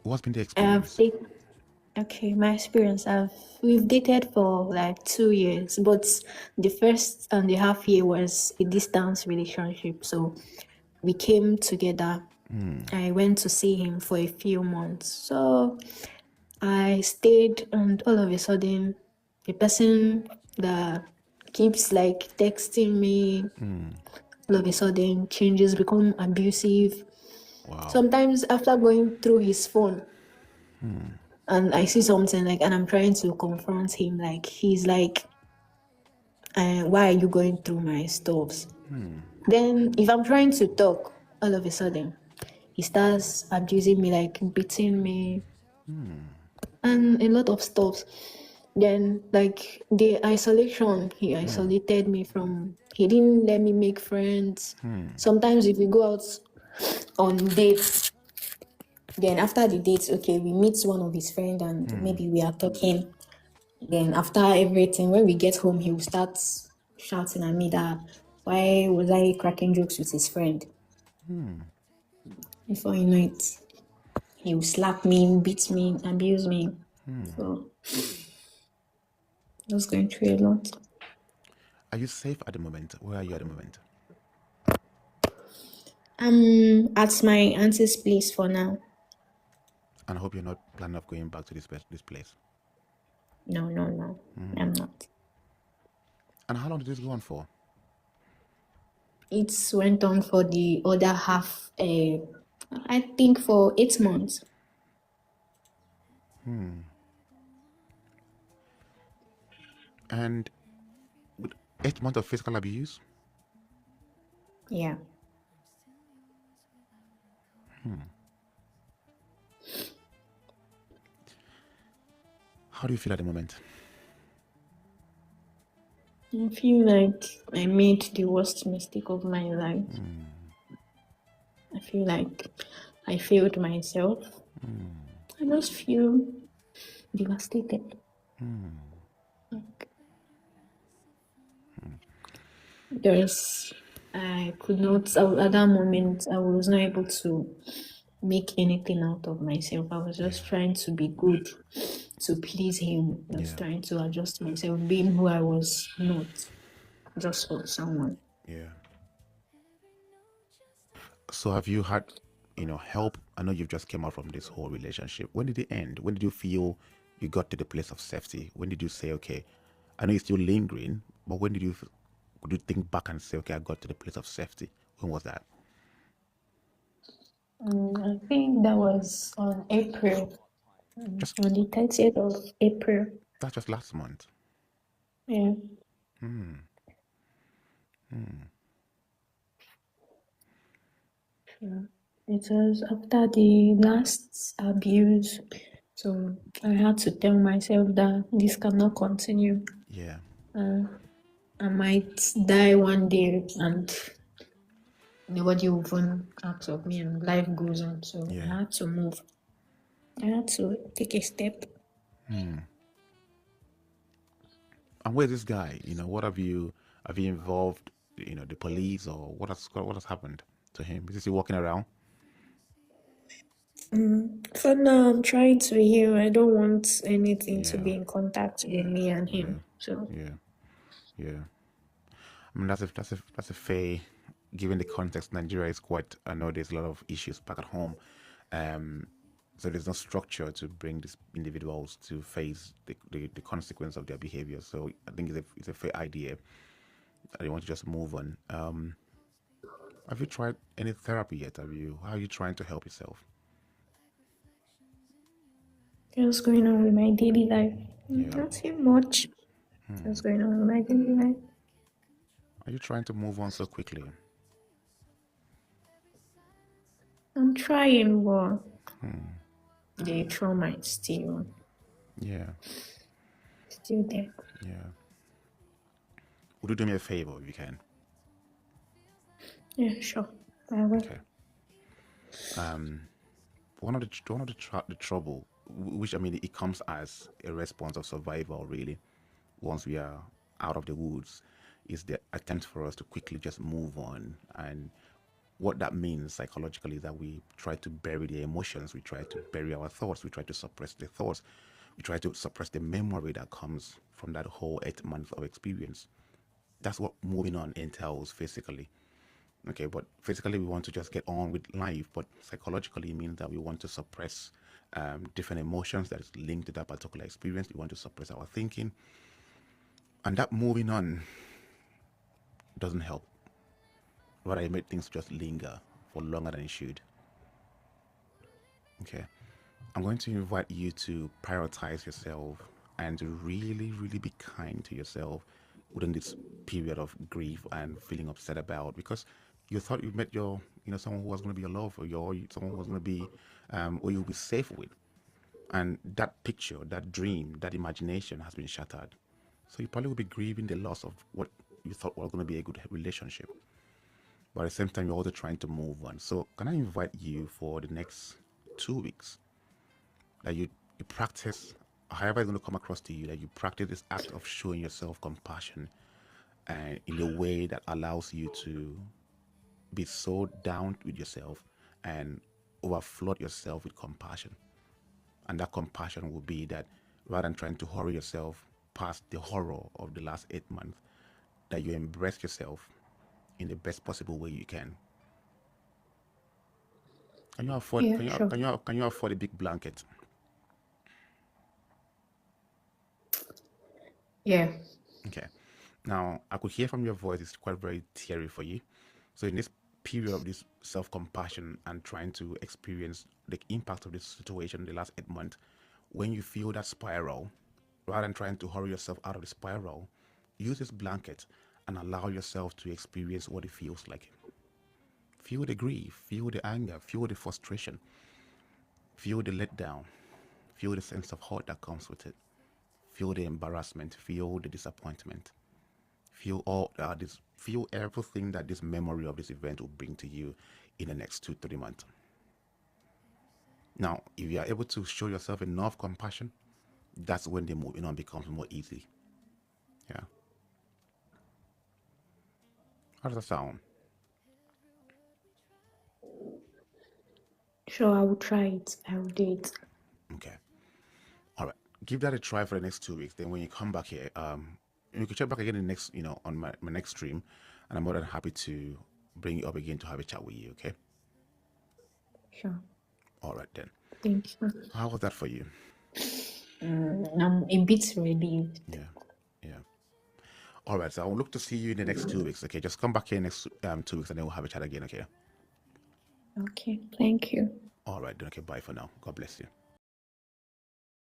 What's been the I've experience? dated. Okay, my experience. We've dated for like 2 years, but the first and a half year was a distance relationship. So we came together. I went to see him for a few months. So I stayed, and all of a sudden, the person that keeps like texting me, all of a sudden changes, become abusive. Wow. Sometimes after going through his phone, and I see something like, and I'm trying to confront him, like he's like, why are you going through my stuffs? Then if I'm trying to talk, all of a sudden he starts abusing me, like beating me, and a lot of stuff. Then like the isolation, he isolated me from. He didn't let me make friends. Sometimes if we go out on dates, then after the dates, okay, we meet one of his friends and maybe we are talking. Then after everything, when we get home, he will start shouting at me that why was I cracking jokes with his friend? Before you know it, he will slap me, beat me, abuse me. So I was going through a lot. Are you safe at the moment? Where are you at the moment? I'm at my auntie's place for now. And I hope you're not planning of going back to this place. No, no, no. I'm not. And how long did this go on for? It went on for the other half, I think for 8 months. And with 8 months of physical abuse? Yeah. How do you feel at the moment? I feel like I made the worst mistake of my life. I feel like I failed myself. I just feel devastated. Like, there's, I could not, at that moment, I was not able to make anything out of myself. I was just Yeah. trying to be good, to please him, just Yeah. trying to adjust myself, being who I was not, just for someone. Yeah. So have you had, help? I know you've just came out from this whole relationship. When did it end? When did you feel you got to the place of safety? When did you say, okay, I know it's still lingering, but when could you think back and say, okay, I got to the place of safety? When was that? I think that was on April, Just on the 30th of April. That's just last month. Yeah. Yeah. It was after the last abuse, so I had to tell myself that this cannot continue. Yeah. Uh, I might die one day and nobody will even ask of me, and life goes on. So I Yeah. had to move. I had to take a step. And where's this guy? What have you involved, the police, or what has happened to him? Is he walking around? For now, I'm trying to heal. I don't want anything to Yeah. be in contact with me and Yeah. him. So Yeah. Yeah. I mean, that's a fair. Given the context, Nigeria is quite. I know there's a lot of issues back at home, um, so there's no structure to bring these individuals to face the consequence of their behavior. So I think it's a fair idea that they want to just move on. Have you tried any therapy yet? How are you trying to help yourself? what's going on with my daily life? Yeah. Nothing much. What's going on with my daily life? Are you trying to move on so quickly? I'm trying, but the trauma is Yeah. still there. Yeah. Would you do me a favor if you can? Yeah, sure. I will. Okay. One of the trouble, which I mean, it comes as a response of survival, really. Once we are out of the woods, is the attempt for us to quickly just move on, and What that means psychologically is that we try to bury the emotions, we try to bury our thoughts, we try to suppress the thoughts, we try to suppress the memory that comes from that whole 8 months of experience. That's what moving on entails physically. Okay, but physically we want to just get on with life, but psychologically it means that we want to suppress different emotions that is linked to that particular experience. We want to suppress our thinking, and that moving on doesn't help. Rather, it makes things just linger for longer than it should. Okay, I'm going to invite you to prioritize yourself and to really, really be kind to yourself within this period of grief and feeling upset about, because you thought you met your, someone who was going to be your love, or someone who was going to be, or you'll be safe with, and that picture, that dream, that imagination has been shattered. So you probably will be grieving the loss of what you thought was going to be a good relationship, but at the same time you're also trying to move on. So can I invite you for the next 2 weeks that you practice, however it's going to come across to you, that you practice this act of showing yourself compassion and in a way that allows you to be so down with yourself and overflood yourself with compassion. And that compassion will be that rather than trying to hurry yourself past the horror of the last 8 months, that you embrace yourself in the best possible way you can. Can you afford? Yeah, sure. Can you afford a big blanket? Yeah. Okay. Now I could hear from your voice it's quite very teary for you. So in this period of this self-compassion and trying to experience the impact of this situation in the last 8 months, when you feel that spiral, rather than trying to hurry yourself out of the spiral, use this blanket and allow yourself to experience what it feels like. Feel the grief, feel the anger, feel the frustration, feel the letdown, feel the sense of hurt that comes with it, feel the embarrassment, feel the disappointment, feel all this, feel everything that this memory of this event will bring to you in the next 2 3 months. Now, if you are able to show yourself enough compassion, that's when the moving on becomes more easy. Yeah. How does that sound? Sure, I will try it. I will do it. Okay. All right. Give that a try for the next 2 weeks. Then when you come back here, you can check back again in the next, on my next stream, and I'm more than happy to bring you up again to have a chat with you. Okay. Sure. All right then. Thank you. How was that for you? I'm a bit relieved. Yeah. Yeah. All right. So I'll look to see you in the next 2 weeks. Okay. Just come back here next 2 weeks, and then we'll have a chat again. Okay. Okay. Thank you. All right. Then. Okay. Bye for now. God bless you.